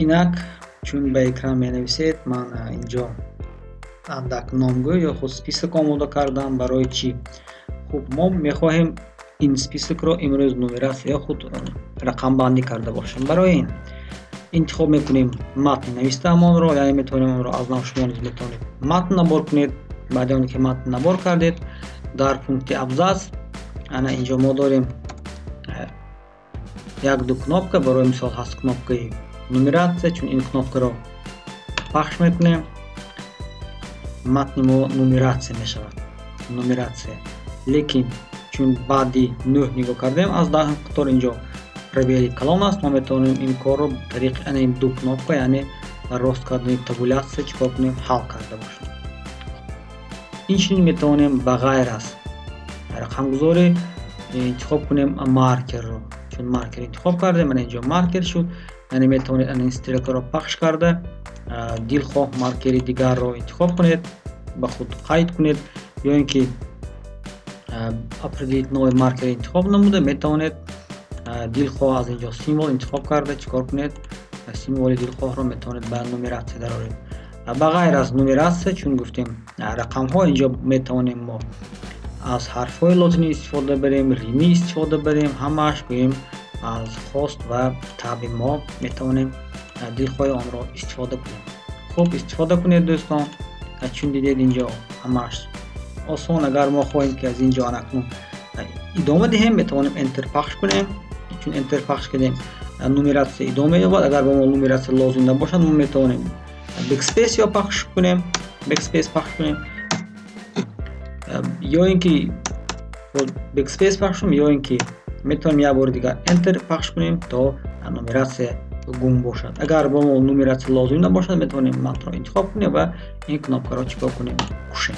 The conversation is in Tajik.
инак чун ба экран менависед, ман инҷо андак номгӯй ё худ список омода кардам. Барои чӣ? Хуб, мо мехоҳем ин списокро имрӯз нумератсия ё худ рақамбандӣ карда бошем. Барои ин интихоб мекунем матни навистаамонро, яъне метавонем онро аз нав шумо низ метавонед матн набор кунед. Баъди оне ки матн набор кардед, дар пункти абзац ана инҷо мо дорем як-ду кнопка. Барои мисол ҳаст кнопкаи нумератсия. Чун ин кнопкаро пахш мекунем, матни мо нумератсия мешавад. Нумератсия. Лекин чун баъди 9 нигоҳ кардем, аз 10 қатор инҷо пробели калон аст. Мо метавонем ин корро ба тариқи ана ин ду кнопка, яъне рост кардани табулясия чикор кунем, ҳал карда бошем. Инчунин метавонем ба ғайр аз рақамгузорӣ интихоб кунем маркерро. Чун маркер интихоб кардем, ана инҷо маркер шуд. Яъне метавонед ана ин стрелкаро пахш карда дилхоҳ маркери дигарро интихоб кунед, ба худ қайд кунед, ё ин ки определит нови маркер интихоб намуда метавонед дилхоҳ аз инҷо символ интихоб карда чикор кунед, символи дилхоҳро метавонед ба нумератсия дароред. Ба ғайр аз нумератсия, чун гуфтем рақамҳо, инҷо метавонем мо аз ҳарфҳои лотинӣ истифода барем, римӣ истифода барем, ҳамааш гӯем аз хост ва таби мо метавонем дилхоҳи онро истифода кунем. Хуб, истифода кунед дӯстон. Чун дидед инҷо ҳамааш осон. Агар мо хоҳем ки аз инҷо анакнун идома диҳем, метавонем энтер пахш кунем. Чун энтер пахш кардем, нумератсия идома ёбад. Агар ба мо нумератсия лозим набошад, мо метавонем бекспейс ё пахш кунем, бекспейс пахш кунем, ё ин ки бекспейс пахш кунем, ё ин ки метавонем як бори дигар энтер пахш кунем то нумератсия гум бошад. Агар ба мо нумератсия лозим набошад, метавонем матнро интихоб кунем ва ин кнопкаро чикор кунем? Кушем.